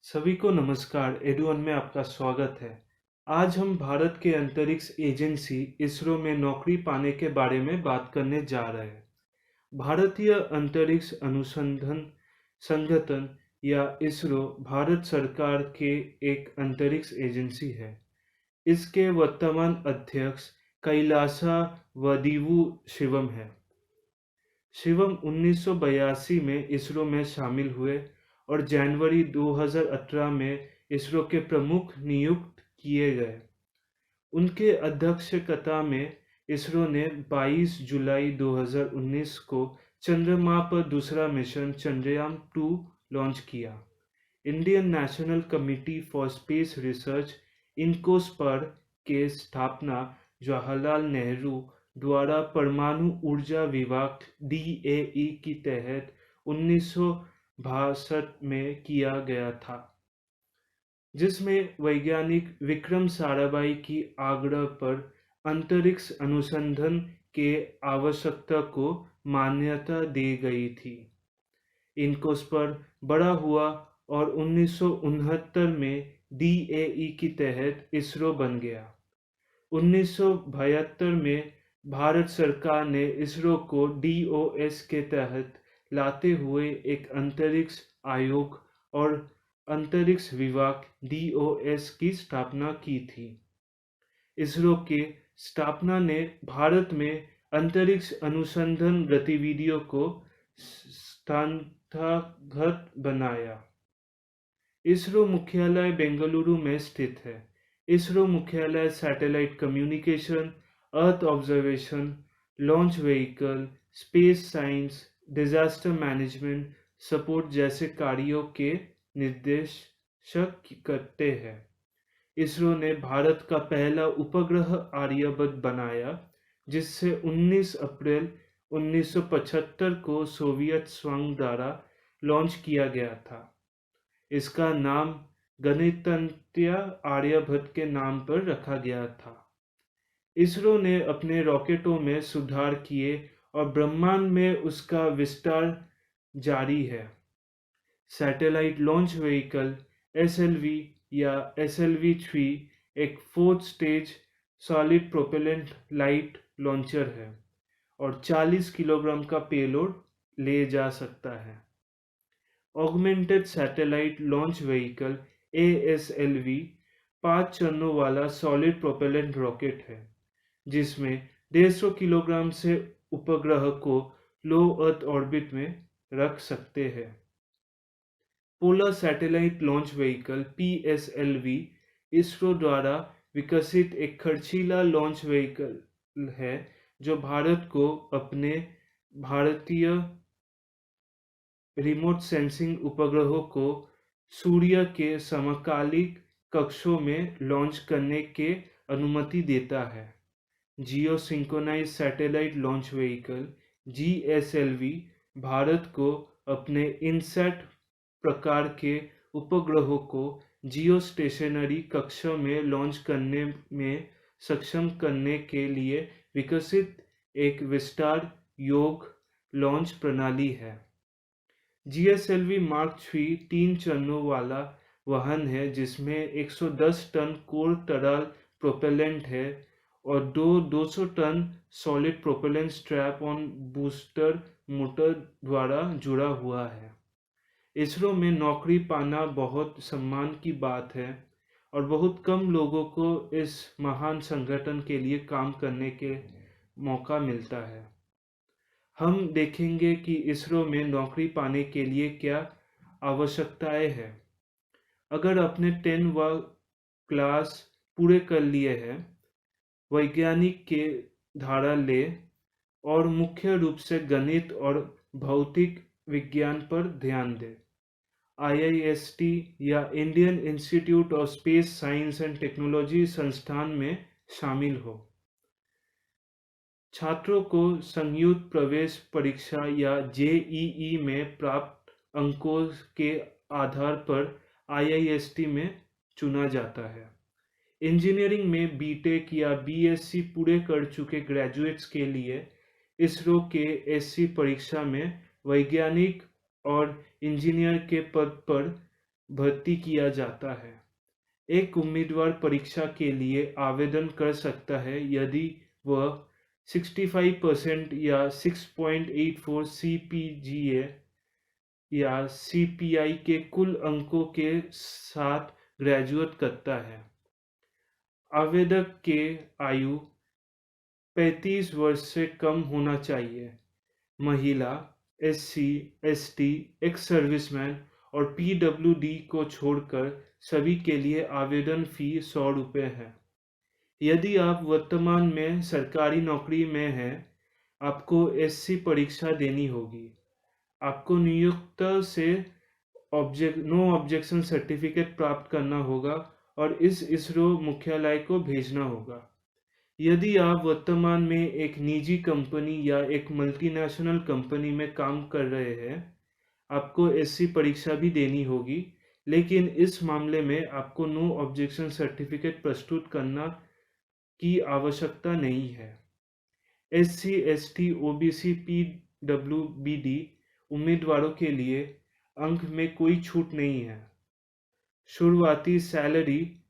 सभी को नमस्कार। एडुअन में आपका स्वागत है। आज हम भारत के अंतरिक्ष एजेंसी इसरो में नौकरी पाने के बारे में बात करने जा रहे हैं। भारतीय अंतरिक्ष अनुसंधान संगठन या इसरो भारत सरकार के एक अंतरिक्ष एजेंसी है। इसके वर्तमान अध्यक्ष कैलासा वदिवु शिवम है। शिवम 1982 में इसरो में शामिल हुए और जनवरी 2018 में इसरो के प्रमुख नियुक्त किए गए। उनके अध्यक्षता में इसरो ने 22 जुलाई 2019 को चंद्रमा पर दूसरा मिशन चंद्रयान-2 लॉन्च किया। Indian national committee for space research INCOSPAR के स्थापना जवाहरलाल नेहरू द्वारा परमाणु ऊर्जा विभाग DAE के तहत 1962 में किया गया था, जिसमें वैज्ञानिक विक्रम साराभाई की आग्रह पर अंतरिक्ष अनुसंधान के आवश्यकता को मान्यता दी गई थी। इनकोस्पर बड़ा हुआ और 1969 में DAE के तहत इसरो बन गया। 1972 में भारत सरकार ने इसरो को DOS के तहत लाते हुए एक अंतरिक्ष आयोग और अंतरिक्ष विभाग DOS की स्थापना की थी। इसरो के स्थापना ने भारत में अंतरिक्ष अनुसंधान गतिविधियों को संस्थागत बनाया। इसरो मुख्यालय बेंगलुरु में स्थित है। इसरो मुख्यालय satellite communication, earth observation, launch vehicle, space science, disaster management support जैसे कार्यों के निर्देशक करते हैं। इसरो ने भारत का पहला उपग्रह आर्यभट्ट बनाया, जिससे 19 अप्रैल 1975 को सोवियत संघ द्वारा लॉन्च किया गया था। इसका नाम गणितज्ञ आर्यभट्ट के नाम पर रखा गया था। इसरो ने अपने रॉकेटों में सुधार किए और ब्रह्मांड में उसका विस्तार जारी है। सैटेलाइट लॉन्च व्हीकल SLV या SLV-3 एक 4th stage solid propellant light launcher है और 40 किलोग्राम का पेलोड ले जा सकता है। Augmented satellite launch vehicle ASLV 5 चरणों वाला सॉलिड प्रोपेलेंट रॉकेट है, जिसमें 150 किलोग्राम से उपग्रह को लो अर्थ ऑर्बिट में रख सकते हैं। Polar satellite launch vehicle PSLV ISRO द्वारा विकसित एक खर्चीला लॉन्च व्हीकल है, जो भारत को अपने भारतीय रिमोट सेंसिंग उपग्रहों को सूर्य के समकालिक कक्षों में लॉन्च करने की अनुमति देता है। Geo synchronize satellite launch vehicle GSLV Bharat को अपने इनसैट प्रकार के उपग्रहों को जियो स्टेशनरी कक्षा में लॉन्च करने में सक्षम करने के लिए विकसित एक विस्तार योग्य लॉन्च प्रणाली है। GSLV Mark 3 3 चरणों वाला वाहन है, जिसमें 110 टन कोर तरल प्रोपेलेंट है और 200 ton solid propellant strap on booster motor द्वारा जुड़ा हुआ है। इसरो में नौकरी पाना बहुत सम्मान की बात है और बहुत कम लोगों को इस महान संगठन के लिए काम करने के मौका मिलता है। हम देखेंगे कि इसरो में नौकरी पाने के लिए क्या आवश्यकताएं हैं। अगर आपने 10 व क्लास पूरे कर लिए हैं, वैज्ञानिक के धारा ले और मुख्य रूप से गणित और भौतिक विज्ञान पर ध्यान दें। IIST या Indian institute of space science and technology संस्थान में शामिल हो। छात्रों को संयुक्त प्रवेश परीक्षा या JEE में प्राप्त अंकों के आधार पर IIST में चुना जाता है। इंजीनियरिंग में BTech या BSc पूरे कर चुके ग्रेजुएट्स के लिए इसरो के SC परीक्षा में वैज्ञानिक और इंजीनियर के पद पर भर्ती किया जाता है। एक उम्मीदवार परीक्षा के लिए आवेदन कर सकता है यदि वह 65% या 6.84 CPGA या CPI के कुल अंकों के साथ ग्रेजुएट करता है। आवेदक के आयु 35 वर्ष से कम होना चाहिए। महिला, SC, ST, एक्स सर्विसमैन और PWD को छोड़कर सभी के लिए आवेदन फी 100 रुपये है। यदि आप वर्तमान में सरकारी नौकरी में हैं, आपको SC परीक्षा देनी होगी। आपको नियोक्ता से नो ऑब्जेक्शन सर्टिफिकेट प्राप्त करना होगा और इस इसरो मुख्यालय को भेजना होगा। यदि आप वर्तमान में एक निजी कंपनी या एक मल्टीनेशनल कंपनी में काम कर रहे हैं, आपको SC परीक्षा भी देनी होगी, लेकिन इस मामले में आपको नो ऑब्जेक्शन सर्टिफिकेट प्रस्तुत करना की आवश्यकता नहीं है। SC, ST, OBC, PWBD उम्मीदवारों के लिए अंक में कोई छूट नहीं है। शुरुआती सैलरी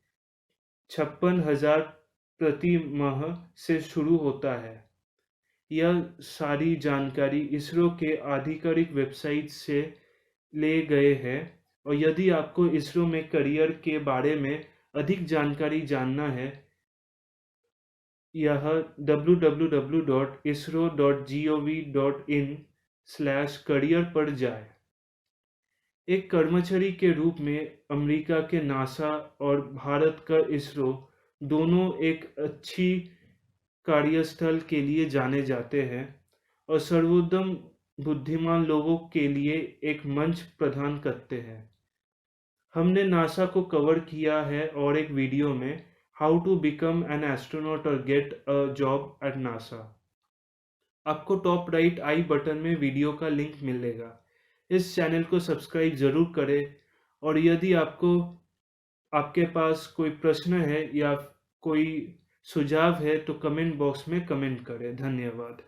56,000 प्रति माह से शुरू होता है। यह सारी जानकारी इसरो के आधिकारिक वेबसाइट से ले गए हैं और यदि आपको इसरो में करियर के बारे में अधिक जानकारी जानना है, यह www.isro.gov.in/career पर जाए। एक कर्मचारी के रूप में अमेरिका के नासा और भारत का इसरो दोनों एक अच्छी कार्यस्थल के लिए जाने जाते हैं और सर्वोत्तम बुद्धिमान लोगों के लिए एक मंच प्रदान करते हैं। हमने नासा को कवर किया है और एक वीडियो में how to become an astronaut और get a job at NASA. आपको टॉप राइट आई बटन में वीडियो का लिंक मिलेगा। इस चैनल को सब्सक्राइब जरूर करें और यदि आपके पास कोई प्रश्न है या कोई सुझाव है तो कमेंट बॉक्स में कमेंट करें। धन्यवाद।